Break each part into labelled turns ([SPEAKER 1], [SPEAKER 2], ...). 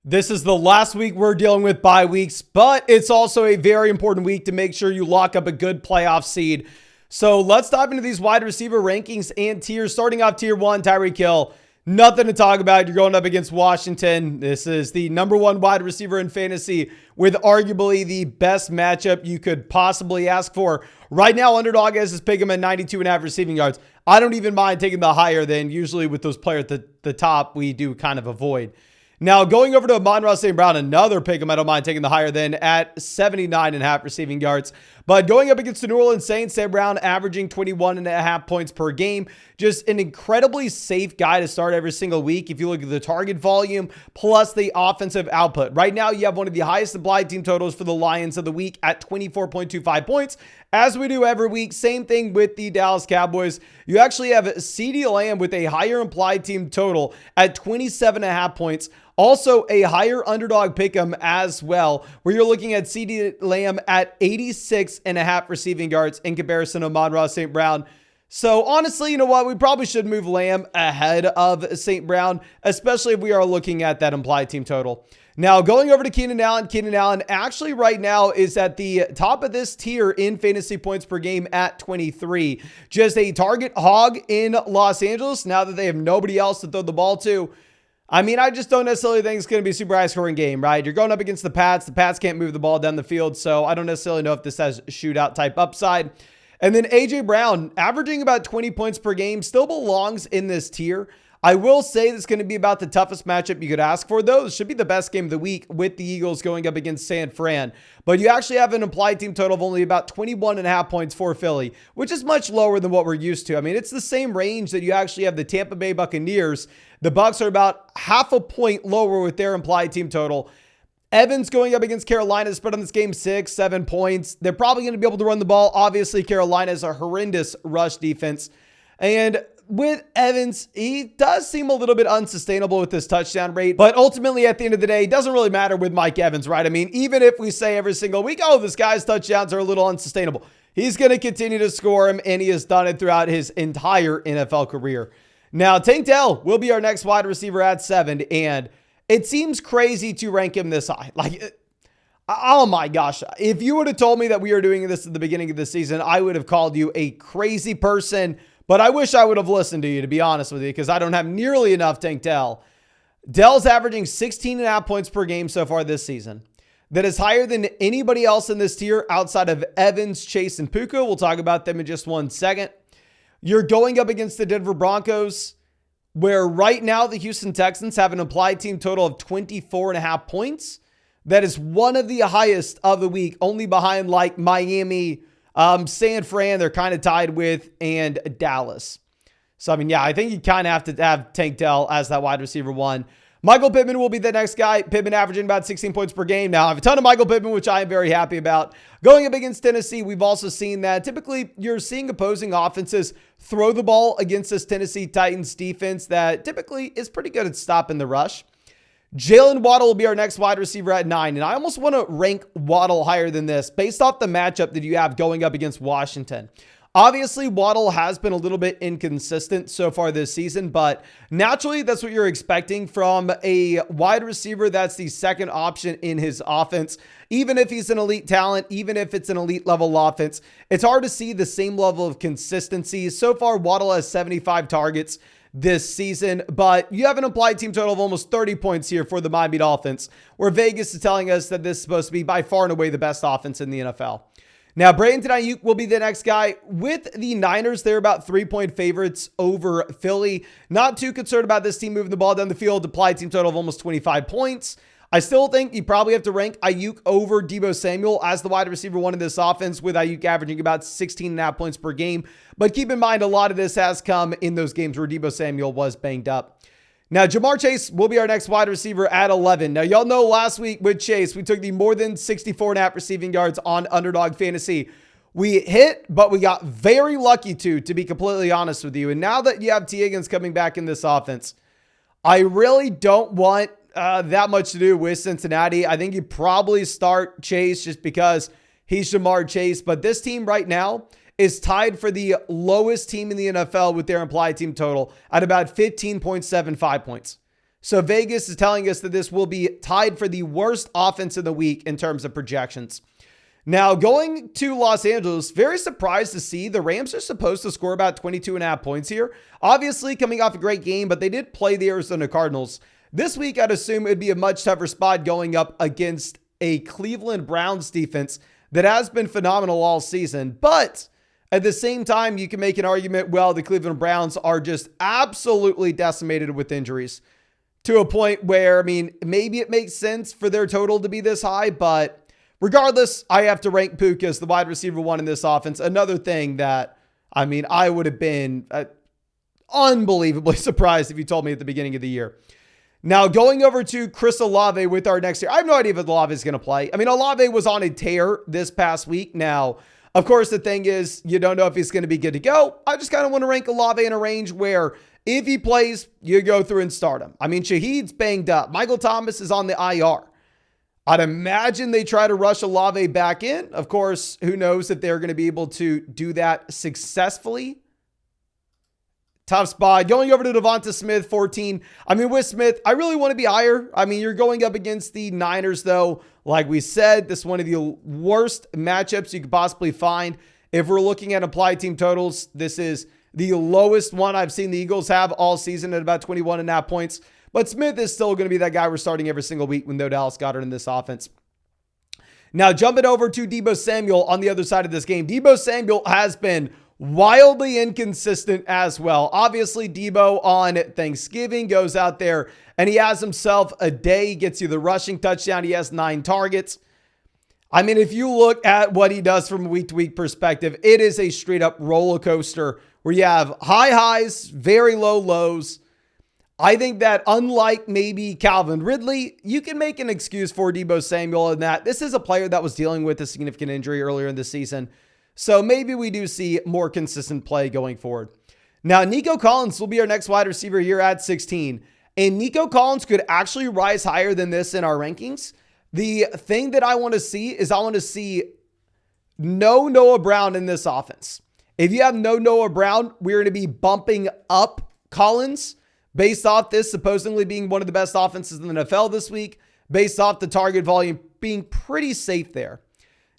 [SPEAKER 1] This is the last week we're dealing with bye weeks, but it's also a very important week to make sure you lock up a good playoff seed. So let's dive into these wide receiver rankings and tiers. Starting off tier 1, Tyreek Hill. Nothing to talk about. You're going up against Washington. This is the number 1 wide receiver in fantasy with arguably the best matchup you could possibly ask for. Right now, Underdog has his pick him at 92.5 receiving yards. I don't even mind taking the higher than usually with those players at the top we do kind of avoid. Now, going over to Amon-Ra St. Brown, another pick him I don't mind taking the higher than at 79.5 receiving yards. But going up against the New Orleans Saints, St. Brown averaging 21.5 points per game. Just an incredibly safe guy to start every single week if you look at the target volume plus the offensive output. Right now, you have one of the highest implied team totals for the Lions of the week at 24.25 points. As we do every week, same thing with the Dallas Cowboys. You actually have CeeDee Lamb with a higher implied team total at 27.5 points. Also, a higher underdog pick'em as well, where you're looking at CeeDee Lamb at 86.5 receiving yards in comparison to Amon-Ra St. Brown. So honestly, you know what? We probably should move Lamb ahead of St. Brown, especially if we are looking at that implied team total. Now, going over to Keenan Allen. Keenan Allen actually right now is at the top of this tier in fantasy points per game at 23. Just a target hog in Los Angeles now that they have nobody else to throw the ball to. I mean, I just don't necessarily think it's going to be a super high scoring game, right? You're going up against the Pats. The Pats can't move the ball down the field, so I don't necessarily know if this has shootout type upside. And then A.J. Brown, averaging about 20 points per game, still belongs in this tier. I will say this is going to be about the toughest matchup you could ask for, though. This should be the best game of the week with the Eagles going up against San Fran. But you actually have an implied team total of only about 21.5 points for Philly, which is much lower than what we're used to. I mean, it's the same range that you actually have the Tampa Bay Buccaneers. The Bucs are about half a point lower with their implied team total. Evans going up against Carolina, spread on this game 6-7 points. They're probably going to be able to run the ball. Obviously, Carolina is a horrendous rush defense. And with Evans, he does seem a little bit unsustainable with his touchdown rate. But ultimately, at the end of the day, it doesn't really matter with Mike Evans, right? I mean, even if we say every single week, oh, this guy's touchdowns are a little unsustainable, he's going to continue to score him, and he has done it throughout his entire NFL career. Now, Tank Dell will be our next wide receiver at 7, and it seems crazy to rank him this high. Like, oh my gosh. If you would have told me that we were doing this at the beginning of the season, I would have called you a crazy person, but I wish I would have listened to you, to be honest with you, because I don't have nearly enough Tank Dell. Dell's averaging 16.5 points per game so far this season. That is higher than anybody else in this tier outside of Evans, Chase, and Puka. We'll talk about them in just one second. You're going up against the Denver Broncos, where right now the Houston Texans have an implied team total of 24.5 points. That is one of the highest of the week, only behind like Miami, San Fran, they're kind of tied with, and Dallas. So, I mean, yeah, I think you kind of have to have Tank Dell as that wide receiver 1. Michael Pittman will be the next guy. Pittman averaging about 16 points per game. Now, I have a ton of Michael Pittman, which I am very happy about. Going up against Tennessee, we've also seen that typically you're seeing opposing offenses throw the ball against this Tennessee Titans defense that typically is pretty good at stopping the rush. Jalen Waddle will be our next wide receiver at 9. And I almost want to rank Waddle higher than this based off the matchup that you have going up against Washington. Obviously, Waddle has been a little bit inconsistent so far this season, but naturally, that's what you're expecting from a wide receiver that's the second option in his offense. Even if he's an elite talent, even if it's an elite level offense, it's hard to see the same level of consistency. So far, Waddle has 75 targets this season, but you have an implied team total of almost 30 points here for the Miami Dolphins, where Vegas is telling us that this is supposed to be by far and away the best offense in the NFL. Now, Brandon Ayuk will be the next guy. With the Niners, they're about 3-point favorites over Philly. Not too concerned about this team moving the ball down the field. Applied team total of almost 25 points. I still think you probably have to rank Ayuk over Deebo Samuel as the wide receiver 1 in this offense, with Ayuk averaging about 16.5 points per game. But keep in mind, a lot of this has come in those games where Deebo Samuel was banged up. Now, Jamar Chase will be our next wide receiver at 11. Now, y'all know last week with Chase, we took the more than 64.5 receiving yards on Underdog Fantasy. We hit, but we got very lucky to be completely honest with you. And now that you have T. Higgins coming back in this offense, I really don't want that much to do with Cincinnati. I think you probably start Chase just because he's Jamar Chase. But this team right now is tied for the lowest team in the NFL with their implied team total at about 15.75 points. So Vegas is telling us that this will be tied for the worst offense of the week in terms of projections. Now, going to Los Angeles, very surprised to see the Rams are supposed to score about 22.5 points here. Obviously, coming off a great game, but they did play the Arizona Cardinals. This week, I'd assume it'd be a much tougher spot going up against a Cleveland Browns defense that has been phenomenal all season. But at the same time, you can make an argument, well, the Cleveland Browns are just absolutely decimated with injuries to a point where, I mean, maybe it makes sense for their total to be this high, but regardless, I have to rank Puka as the wide receiver 1 in this offense. Another thing that, I mean, I would have been unbelievably surprised if you told me at the beginning of the year. Now, going over to Chris Olave with our next year, I have no idea if Olave is going to play. I mean, Olave was on a tear this past week. Now, of course, the thing is, you don't know if he's going to be good to go. I just kind of want to rank Olave in a range where if he plays, you go through and start him. I mean, Shaheed's banged up. Michael Thomas is on the IR. I'd imagine they try to rush Olave back in. Of course, who knows if they're going to be able to do that successfully. Tough spot. Going over to Devonta Smith, 14. I mean, with Smith, I really want to be higher. I mean, you're going up against the Niners, though. Like we said, this is one of the worst matchups you could possibly find. If we're looking at applied team totals, this is the lowest one I've seen the Eagles have all season at about 21.5 points. But Smith is still going to be that guy we're starting every single week with no Dallas Goedert in this offense. Now, jumping over to Deebo Samuel on the other side of this game. Deebo Samuel has been wildly inconsistent as well. Obviously, Deebo on Thanksgiving goes out there and he has himself a day, gets you the rushing touchdown. He has 9 targets. I mean, if you look at what he does from a week-to-week perspective, it is a straight-up roller coaster where you have high highs, very low lows. I think that unlike maybe Calvin Ridley, you can make an excuse for Deebo Samuel in that this is a player that was dealing with a significant injury earlier in the season. So maybe we do see more consistent play going forward. Now, Nico Collins will be our next wide receiver here at 16. And Nico Collins could actually rise higher than this in our rankings. The thing that I want to see is I want to see no Noah Brown in this offense. If you have no Noah Brown, we're going to be bumping up Collins based off this supposedly being one of the best offenses in the NFL this week, based off the target volume being pretty safe there.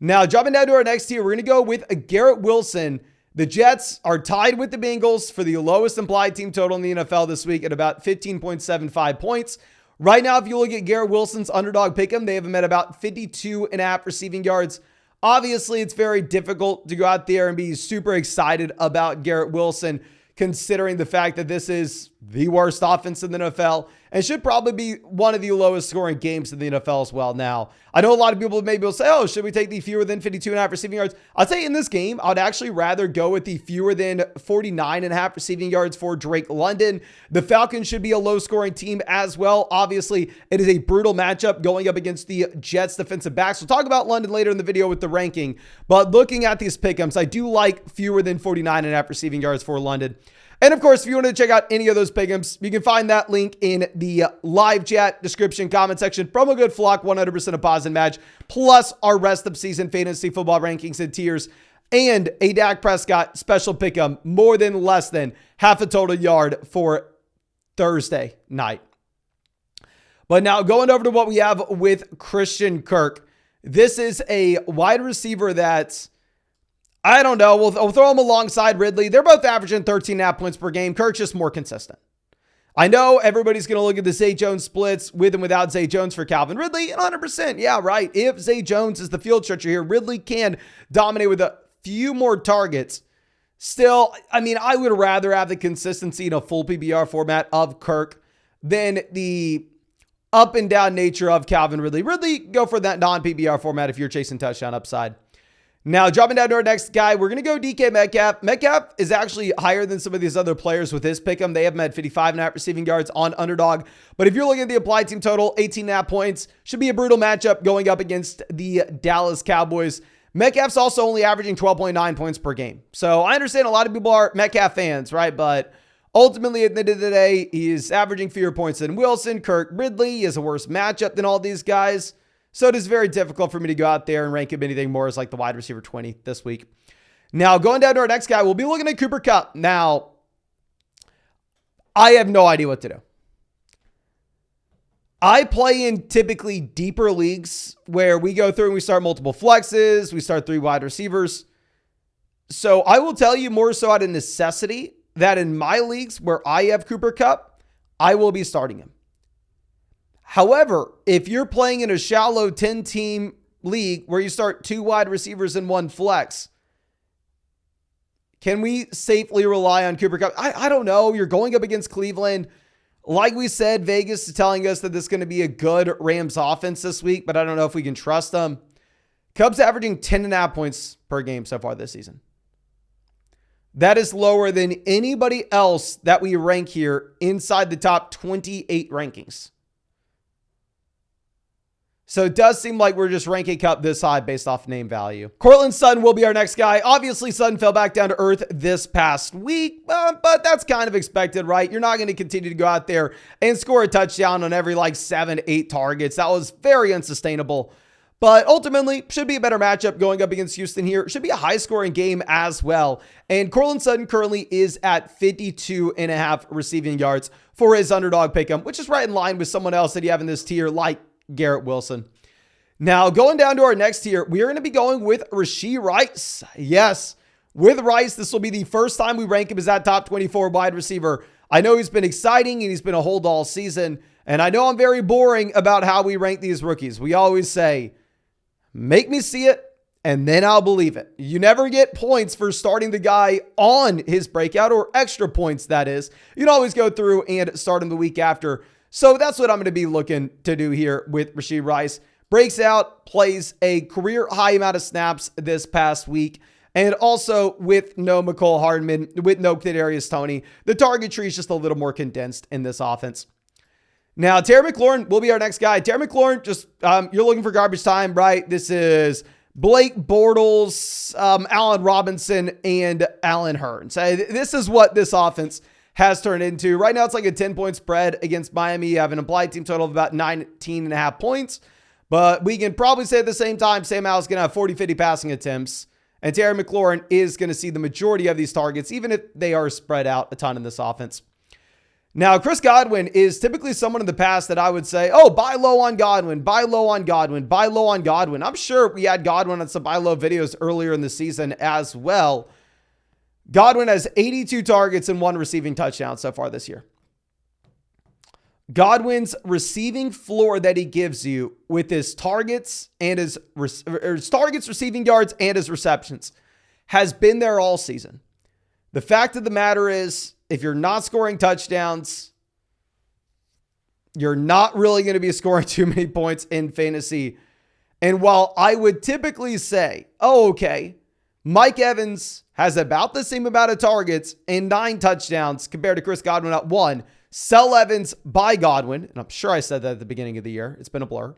[SPEAKER 1] Now, jumping down to our next tier, we're going to go with a Garrett Wilson. The Jets are tied with the Bengals for the lowest implied team total in the NFL this week at about 15.75 points. Right now, if you look at Garrett Wilson's underdog pick'em, they have him at about 52.5 receiving yards. Obviously, it's very difficult to go out there and be super excited about Garrett Wilson, considering the fact that this is the worst offense in the NFL and should probably be one of the lowest scoring games in the NFL as well. Now, I know a lot of people maybe will say, oh, should we take the fewer than 52.5 receiving yards? I'll tell you in this game, I'd actually rather go with the fewer than 49.5 receiving yards for Drake London. The Falcons should be a low scoring team as well. Obviously, it is a brutal matchup going up against the Jets defensive backs. We'll talk about London later in the video with the ranking, but looking at these pick'ems, I do like fewer than 49.5 receiving yards for London. And of course, if you want to check out any of those pick'ems, you can find that link in the live chat description, comment section. Promo code FLOCK, 100% a positive match, plus our rest of season fantasy football rankings and tiers, and a Dak Prescott special pick'em, more than less than half a total yard for Thursday night. But now going over to what we have with Christian Kirk. This is a wide receiver that's, I don't know. We'll throw him alongside Ridley. They're both averaging 13.5 points per game. Kirk's just more consistent. I know everybody's going to look at the Zay Jones splits with and without Zay Jones for Calvin Ridley. 100%. Yeah, right. If Zay Jones is the field stretcher here, Ridley can dominate with a few more targets. Still, I mean, I would rather have the consistency in a full PPR format of Kirk than the up and down nature of Calvin Ridley. Ridley, go for that non-PPR format if you're chasing touchdown upside. Now, dropping down to our next guy, we're going to go DK Metcalf. Metcalf is actually higher than some of these other players with his pick'em. They have him at 55.5 receiving yards on Underdog. But if you're looking at the applied team total, 18.5 points, should be a brutal matchup going up against the Dallas Cowboys. Metcalf's also only averaging 12.9 points per game. So I understand a lot of people are Metcalf fans, right? But ultimately, at the end of the day, he's averaging fewer points than Wilson. Kirk, Ridley is a worse matchup than all these guys. So it is very difficult for me to go out there and rank him anything more as like the wide receiver 20 this week. Now, going down to our next guy, we'll be looking at Cooper Kupp. Now, I have no idea what to do. I play in typically deeper leagues where we go through and we start multiple flexes. We start 3 wide receivers. So I will tell you more so out of necessity that in my leagues where I have Cooper Kupp, I will be starting him. However, if you're playing in a shallow 10-team league where you start 2 wide receivers and 1 flex, can we safely rely on Cooper Kupp? I don't know. You're going up against Cleveland. Like we said, Vegas is telling us that this is going to be a good Rams offense this week, but I don't know if we can trust them. Cubs averaging 10.5 points per game so far this season. That is lower than anybody else that we rank here inside the top 28 rankings. So it does seem like we're just ranking Kupp this high based off name value. Courtland Sutton will be our next guy. Obviously, Sutton fell back down to earth this past week, but that's kind of expected, right? You're not going to continue to go out there and score a touchdown on every 7, 8 targets. That was very unsustainable. But ultimately, should be a better matchup going up against Houston here. Should be a high-scoring game as well. And Courtland Sutton currently is at 52.5 receiving yards for his underdog pick'em, which is right in line with someone else that you have in this tier, like Garrett Wilson. Now, going down to our next tier, we are going to be going with Rashee Rice. Yes, with Rice, this will be the first time we rank him as that top 24 wide receiver. I know he's been exciting and he's been a hold all season. And I know I'm very boring about how we rank these rookies. We always say, make me see it, and then I'll believe it. You never get points for starting the guy on his breakout, or extra points, that is. You can always go through and start him the week after. So that's what I'm going to be looking to do here with Rashee Rice. Breaks out, plays a career high amount of snaps this past week. And also with no McCole Hardman, with no Kadarius Toney, the target tree is just a little more condensed in this offense. Now, Terry McLaurin will be our next guy. Terry McLaurin, just you're looking for garbage time, right? This is Blake Bortles, Allen Robinson, and Allen Hurns. This is what this offense has turned into. Right now, it's like a 10-point spread against Miami. You have an implied team total of about 19.5 points. But we can probably say at the same time, Sam Howell's going to have 40, 50 passing attempts. And Terry McLaurin is going to see the majority of these targets, even if they are spread out a ton in this offense. Now, Chris Godwin is typically someone in the past that I would say, oh, buy low on Godwin, buy low on Godwin, buy low on Godwin. I'm sure we had Godwin on some buy low videos earlier in the season as well. Godwin has 82 targets and 1 receiving touchdown so far this year. Godwin's receiving floor that he gives you with his targets and his targets, receiving yards, and his receptions has been there all season. The fact of the matter is, if you're not scoring touchdowns, you're not really going to be scoring too many points in fantasy. And while I would typically say, oh, okay, Mike Evans has about the same amount of targets and 9 touchdowns compared to Chris Godwin at 1. Sell Evans, buy Godwin. And I'm sure I said that at the beginning of the year. It's been a blur.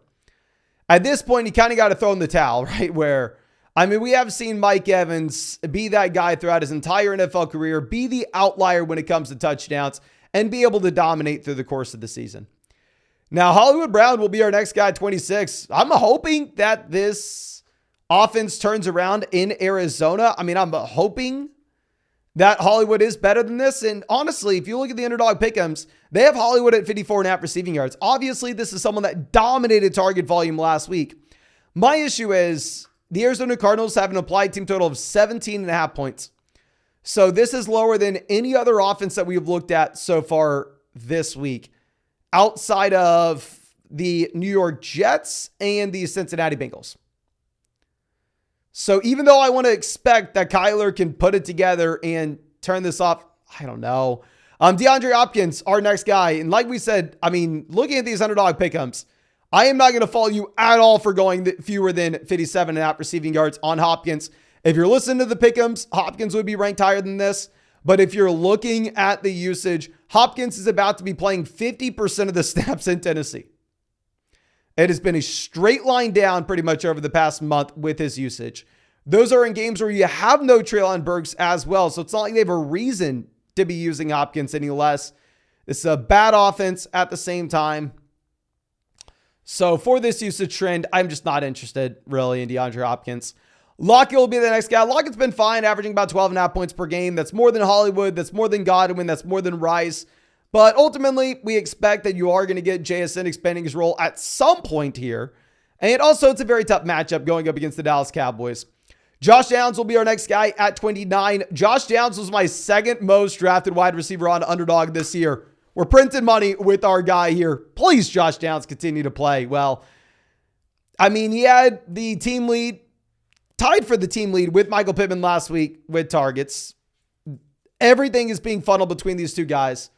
[SPEAKER 1] At this point, you kind of got to throw in the towel, right? We have seen Mike Evans be that guy throughout his entire NFL career, be the outlier when it comes to touchdowns, and be able to dominate through the course of the season. Now, Hollywood Brown will be our next guy at 26. I'm hoping that this offense turns around in Arizona. I'm hoping that Hollywood is better than this. And honestly, if you look at the underdog pick'ems, they have Hollywood at 54.5 receiving yards. Obviously, this is someone that dominated target volume last week. My issue is the Arizona Cardinals have an applied team total of 17.5 points. So this is lower than any other offense that we've looked at so far this week, outside of the New York Jets and the Cincinnati Bengals. So even though I want to expect that Kyler can put it together and turn this off, I don't know. DeAndre Hopkins, our next guy. And like we said, looking at these underdog pick'ems, I am not going to fault you at all for going fewer than 57.5 receiving yards on Hopkins. If you're listening to the pick'ems, Hopkins would be ranked higher than this. But if you're looking at the usage, Hopkins is about to be playing 50% of the snaps in Tennessee. It has been a straight line down pretty much over the past month with his usage. Those are in games where you have no Treylon Burks as well. So it's not like they have a reason to be using Hopkins any less. It's a bad offense at the same time. So for this usage trend, I'm just not interested really in DeAndre Hopkins. Lockett will be the next guy. Lockett's been fine, averaging about 12.5 points per game. That's more than Hollywood. That's more than Godwin. That's more than Rice. But ultimately, we expect that you are going to get JSN expanding his role at some point here. And also, it's a very tough matchup going up against the Dallas Cowboys. Josh Downs will be our next guy at 29. Josh Downs was my second most drafted wide receiver on Underdog this year. We're printing money with our guy here. Please, Josh Downs, continue to play well. I mean, he had the team lead, tied for the team lead with Michael Pittman last week with targets. Everything is being funneled between these two guys.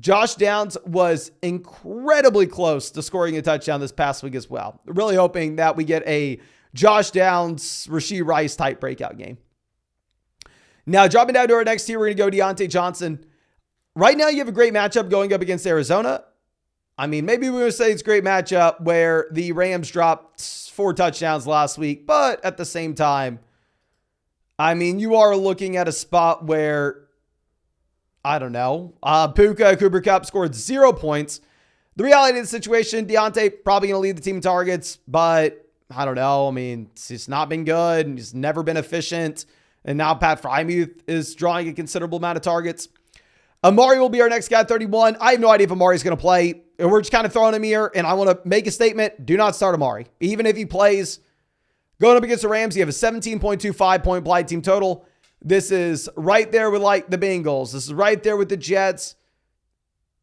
[SPEAKER 1] Josh Downs was incredibly close to scoring a touchdown this past week as well. Really hoping that we get a Josh Downs, Rashee Rice type breakout game. Now, dropping down to our next tier, we're going to go Deontay Johnson. Right now, you have a great matchup going up against Arizona. I mean, maybe we would say it's a great matchup where the Rams dropped 4 touchdowns last week, but at the same time, I mean, you are looking at a spot where, I don't know, Puka, Cooper Kupp scored 0 points. The reality of the situation, Deontay probably going to lead the team in targets, but I don't know. I mean, he's not been good and he's never been efficient. And now Pat Frymuth is drawing a considerable amount of targets. Amari will be our next guy at 31. I have no idea if Amari's going to play. And we're just kind of throwing him here. And I want to make a statement. Do not start Amari. Even if he plays, going up against the Rams, you have a 17.25 point blind team total. This is right there with like the Bengals. This is right there with the Jets.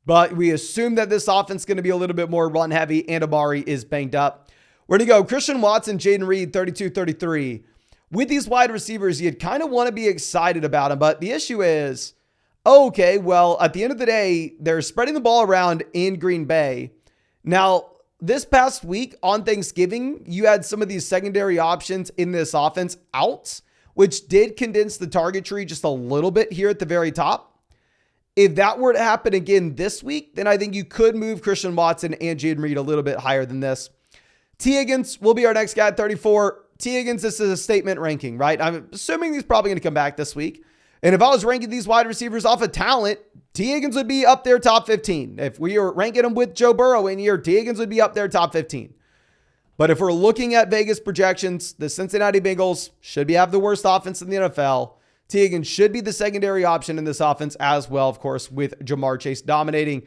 [SPEAKER 1] But we assume that this offense is going to be a little bit more run heavy and Amari is banged up. We're going to go Christian Watson, Jaden Reed, 32-33. With these wide receivers, you'd kind of want to be excited about them. But the issue is, okay, well, at the end of the day, they're spreading the ball around in Green Bay. Now, this past week on Thanksgiving, you had some of these secondary options in this offense out, which did condense the target tree just a little bit here at the very top. If that were to happen again this week, then I think you could move Christian Watson and Jaden Reed a little bit higher than this. T. Higgins will be our next guy at 34. T. Higgins, this is a statement ranking, right? I'm assuming he's probably going to come back this week. And if I was ranking these wide receivers off of talent, T. Higgins would be up there top 15. If we were ranking them with Joe Burrow in here, T. Higgins would be up there top 15. But if we're looking at Vegas projections, the Cincinnati Bengals should have the worst offense in the NFL. T. Higgins should be the secondary option in this offense as well, of course, with Jamar Chase dominating.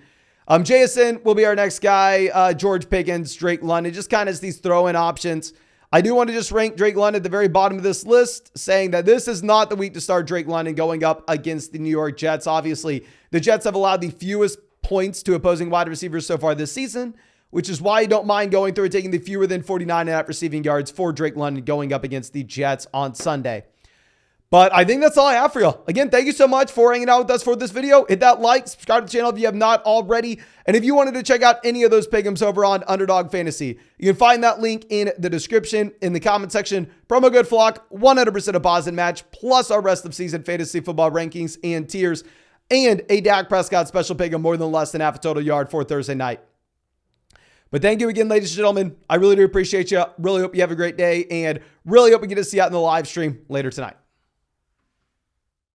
[SPEAKER 1] JSN will be our next guy. George Pickens, Drake London, just kind of these throw-in options. I do want to just rank Drake London at the very bottom of this list, saying that this is not the week to start Drake London going up against the New York Jets. Obviously, the Jets have allowed the fewest points to opposing wide receivers so far this season, which is why I don't mind going through and taking the fewer than 49.5 receiving yards for Drake London going up against the Jets on Sunday. But I think that's all I have for you. Again, thank you so much for hanging out with us for this video. Hit that like, subscribe to the channel if you have not already. And if you wanted to check out any of those pick'ems over on Underdog Fantasy, you can find that link in the description, in the comment section. Promo code FLOCK, 100% deposit match, plus our rest of season fantasy football rankings and tiers, and a Dak Prescott special pick'em more than less than half a total yard for Thursday night. But thank you again, ladies and gentlemen. I really do appreciate you. Really hope you have a great day, and really hope we get to see you out in the live stream later tonight.